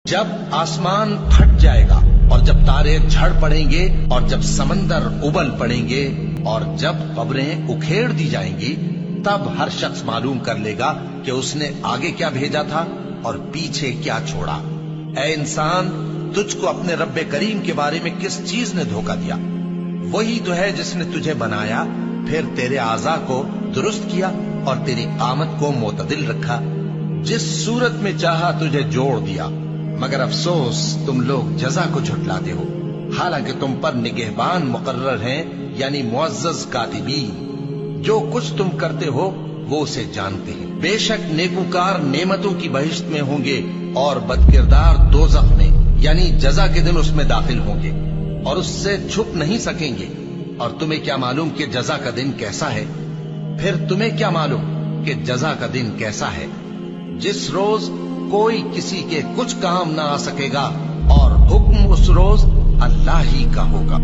جب آسمان پھٹ جائے گا اور جب تارے جھڑ پڑیں گے اور جب سمندر ابل پڑیں گے اور جب قبریں اکھیڑ دی جائیں گی، تب ہر شخص معلوم کر لے گا کہ اس نے آگے کیا بھیجا تھا اور پیچھے کیا چھوڑا۔ اے انسان، تجھ کو اپنے رب کریم کے بارے میں کس چیز نے دھوکہ دیا؟ وہی تو ہے جس نے تجھے بنایا، پھر تیرے اعضاء کو درست کیا اور تیری قامت کو معتدل رکھا، جس صورت میں چاہا تجھے جوڑ دیا۔ مگر افسوس تم لوگ جزا کو جھٹلاتے ہو، حالانکہ تم پر نگہبان مقرر ہیں، یعنی معزز کاتبین۔ جو کچھ تم کرتے ہو وہ اسے جانتے ہیں۔ بے شک نیکوکار نعمتوں کی بہشت میں ہوں گے اور بدکردار دوزخ میں، یعنی جزا کے دن اس میں داخل ہوں گے اور اس سے چھپ نہیں سکیں گے۔ اور تمہیں کیا معلوم کہ جزا کا دن کیسا ہے؟ پھر تمہیں کیا معلوم کہ جزا کا دن کیسا ہے؟ جس روز کوئی کسی کے کچھ کام نہ آ سکے گا اور حکم اس روز اللہ ہی کا ہوگا۔